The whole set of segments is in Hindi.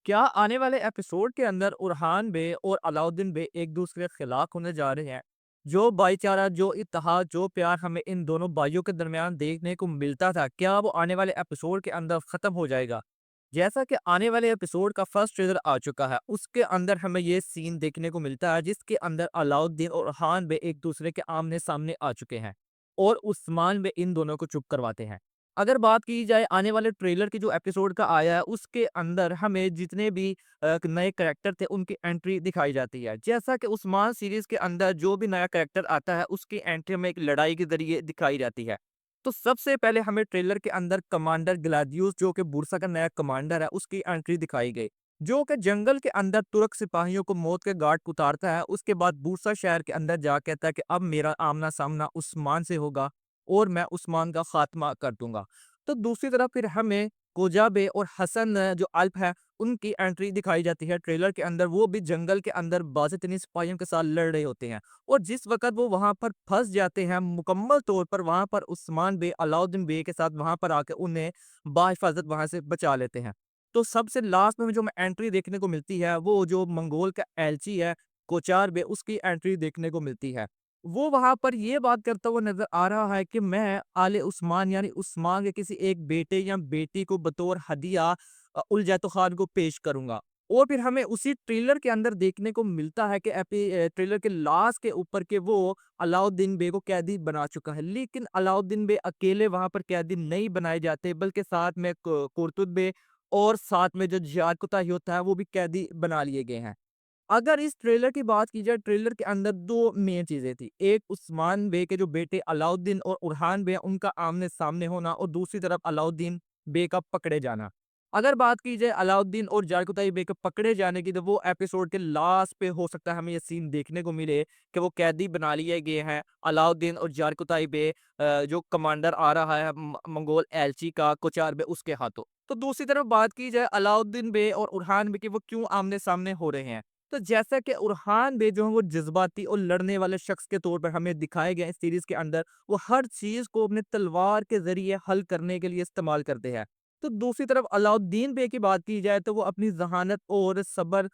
क्या आने वाले एपिसोड के अंदर उरहान बे और अलाउद्दीन बे एक दूसरे के खिलाफ होने जा रहे हैं? जो भाईचारा, जो इत्तेहाद, जो प्यार हमें इन दोनों भाइयों के दरमियान देखने को मिलता था, क्या वो आने वाले एपिसोड के अंदर खत्म हो जाएगा? जैसा कि आने वाले एपिसोड का फर्स्ट ट्रेलर आ चुका है, उसके अंदर हमें ये सीन देखने को मिलता है जिसके अंदर अलाउद्दीन और उरहान बे एक दूसरे के आमने-सामने आ चुके हैं और उस्मान बे इन दोनों को चुप करवाते हैं। अगर बात की जाए आने वाले ट्रेलर की जो एपिसोड का आया है, उसके अंदर हमें जितने भी नए कैरेक्टर थे उनकी एंट्री दिखाई जाती है। जैसा कि उस्मान सीरीज़ के अंदर जो भी नया कैरेक्टर आता है उसकी एंट्री हमें एक लड़ाई के ज़रिए दिखाई जाती है। तो सबसे पहले हमें ट्रेलर के अंदर कमांडर ग्लैदियोस जो कि बुरसा का नया कमांडर है उसकी एंट्री दिखाई गई। जो कि जंगल के अंदर तुर्क सिपाहियों को मौत के घाट उतारता है। उसके बाद बुरसा शहर के अंदर जा कहता है कि अब मेरा आमना-सामना उस्मान से होगा और मैं उस्मान का खात्मा कर दूँगा। तो दूसरी तरफ फिर हमें कोजाबे और हसन जो अल्प है, उनकी एंट्री दिखाई जाती है ट्रेलर के अंदर। वो भी जंगल के अंदर बाज़-ए-तनीस सिपाहियों के साथ लड़ रहे होते हैं और जिस वक़्त वो वहाँ पर फँस जाते हैं, मुकम्मल तौर पर वहाँ पर उस्मान बे, अलाउद्दीन बे के साथ वहाँ पर आके उन्हें बाहिफ़ाज़त वहाँ से बचा लेते हैं। तो सबसे लास्ट में जो हमें एंट्री देखने को मिलती है, वो जो मंगोल का एलची है, कोचार बे, उसकी एंट्री देखने को मिलती है। वो वहाँ पर ये बात करता हुआ नज़र आ रहा है कि मैं आले उस्मान यानी उस्मान के किसी एक बेटे या बेटी को बतौर हदिया उल-जैतो खान को पेश करूँगा। और फिर हमें उसी ट्रेलर के अंदर देखने को मिलता है कि ट्रेलर के लास्ट के ऊपर के वो अलाउद्दीन बे को कैदी बना चुका है। लेकिन अलाउद्दीन बे अकेले वहाँ पर कैदी नहीं बनाए जाते बल्कि साथ में कुर्तुद बे और साथ में जो जियाद कुताही होता है वो भी कैदी बना लिए गए हैं। अगर इस ट्रेलर की बात की जाए, ट्रेलर के अंदर 2 मेन चीज़ें थी। एक उस्मान बे के जो बेटे अलाउद्दीन और उरहान बे हैं, उनका आमने-सामने होना और दूसरी तरफ अलाउद्दीन बे का पकड़े जाना। अगर बात की जाए अलाउद्दीन और जारकुताई बे के पकड़े जाने की, तो वो एपिसोड के लास्ट पे हो सकता है हमें ये सीन देखने को मिले कि वो कैदी बना लिए गए हैं, अलाउद्दीन और जारकुताई बे जो कमांडर आ रहा है मंगोल एलची का कोचार बे, उसके हाथों। तो दूसरी तरफ बात की जाए अलाउद्दीन बे और उरहान बे की, वो क्यों आमने-सामने हो रहे हैं? तो जैसा कि उरहान बे जो है वो जज़्बाती और लड़ने वाले शख्स के तौर पर हमें दिखाए गए हैं इस सीरीज़ के अंदर, वो हर चीज़ को अपने तलवार के ज़रिए हल करने के लिए इस्तेमाल करते हैं। तो दूसरी तरफ अलाउद्दीन बे की बात की जाए तो वो अपनी ज़हानत और सब्र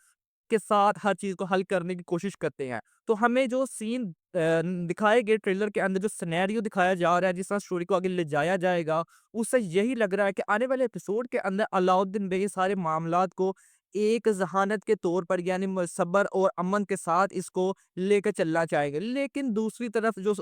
के साथ हर चीज़ को हल करने की कोशिश करते हैं। तो हमें जो सीन दिखाए गए ट्रेलर के अंदर, जो सिनेरियो दिखाया जा रहा है, जिस तरह स्टोरी को आगे ले जाया जाएगा, उससे यही लग रहा है कि आने वाले एपिसोड के अंदर अलाउद्दीन बे ये सारे मामलात को एक ज़हानत के तौर पर यानी सब्र और अमन के साथ इसको लेकर चलना चाहेंगे। लेकिन दूसरी तरफ जो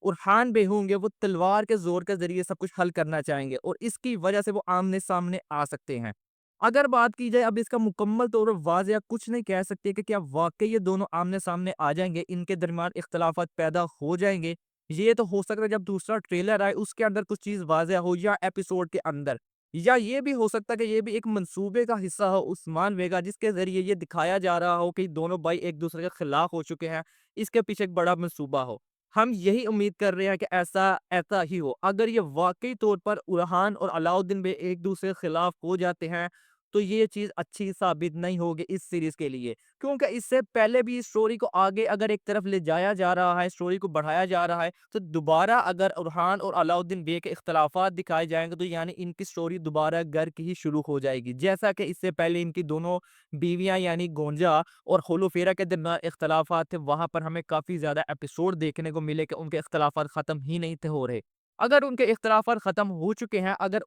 उरहान बे होंगे, वो तलवार के ज़ोर के ज़रिए सब कुछ हल करना चाहेंगे और इसकी वजह से वो आमने-सामने आ सकते हैं। अगर बात की जाए, अब इसका मुकम्मल तौर पर वाज़िया कुछ नहीं कह सकते कि क्या वाक़ई ये दोनों आमने-सामने आ जाएँगे, इनके दरमियान इख्तिलाफ़ात पैदा हो जाएँगे। ये तो हो सकता है जब दूसरा ट्रेलर आए उसके अंदर कुछ चीज़ वाज़िया हो, या एपिसोड के अंदर। या ये भी हो सकता है कि ये भी एक मंसूबे का हिस्सा हो उस्मान वे का, जिसके ज़रिए ये दिखाया जा रहा हो कि दोनों भाई एक-दूसरे के खिलाफ हो चुके हैं, इसके पीछे एक बड़ा मंसूबा हो। हम यही उम्मीद कर रहे हैं कि ऐसा ऐसा ही हो। अगर ये वाक़ई तौर पर उरहान और अलाउद्दीन बे एक-दूसरे के खिलाफ हो जाते हैं, तो ये चीज़ अच्छी साबित नहीं होगी इस सीरीज़ के लिए। क्योंकि इससे पहले भी इस स्टोरी को आगे अगर एक तरफ ले जाया जा रहा है, स्टोरी को बढ़ाया जा रहा है, तो दोबारा अगर उरहान और अलाउद्दीन बे के इख्तिलाफ़ात दिखाए जाएँगे, तो यानी इनकी स्टोरी दोबारा घर की ही शुरू हो जाएगी। जैसा कि इससे पहले इनकी दोनों बीवियाँ यानी गोंजा और होलोफेरा के दरमियान इख्तिलाफ़ात थे, वहाँ पर हमें काफ़ी ज़्यादा एपिसोड देखने को मिले कि उनके इख्तिलाफ़ात ख़त्म ही नहीं थे हो रहे। अगर उनके इख्तिलाफ़ात ख़त्म हो चुके हैं, अगर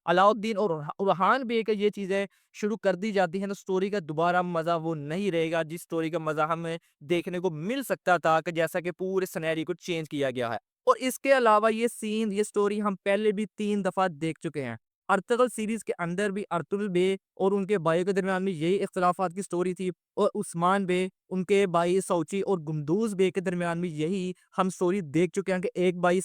अलाउद्दीन और उरहान बे के ये चीज़ें शुरू कर दी जाती हैं, तो स्टोरी का दोबारा मज़ा वो नहीं रहेगा, जिस स्टोरी का मज़ा हमें देखने को मिल सकता था, कि जैसा कि पूरे सिनेरियो को चेंज किया गया है। और इसके अलावा ये सीन, ये स्टोरी हम पहले भी 3 दफ़ा देख चुके हैं। अर्तुगरुल सीरीज़ के अंदर भी अर्तुगरुल बे और उनके भाइयों के दरमियान में यही इख्तिलाफ़ात की स्टोरी थी और उस्मान बे, उनके भाई सौची और गुंदूज़ बे के दरमियान में यही हम स्टोरी देख चुके हैं कि एक भाई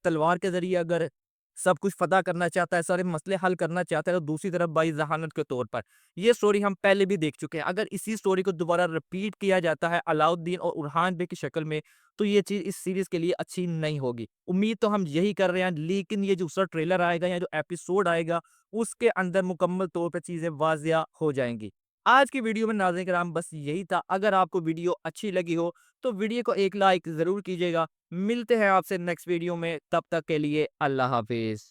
तलवार के ज़रिए अगर सब कुछ फ़तह करना चाहता है, सारे मसले हल करना चाहता है, तो दूसरी तरफ भाई ज़हानत के तौर पर। ये स्टोरी हम पहले भी देख चुके हैं। अगर इसी स्टोरी को दोबारा रिपीट किया जाता है अलाउद्दीन और उरहान बे की शक्ल में, तो ये चीज़ इस सीरीज़ के लिए अच्छी नहीं होगी। उम्मीद तो हम यही कर रहे हैं, लेकिन ये जो दूसरा ट्रेलर आएगा या जो एपिसोड आएगा, उसके अंदर मुकम्मल तौर पे चीज़ें वाज़िया हो जाएँगी। आज की वीडियो में नाज़रीन कराम बस यही था। अगर आपको वीडियो अच्छी लगी हो, तो वीडियो को एक लाइक ज़रूर कीजिएगा। मिलते हैं आपसे नेक्स्ट वीडियो में, तब तक के लिए अल्लाह हाफ़िज़।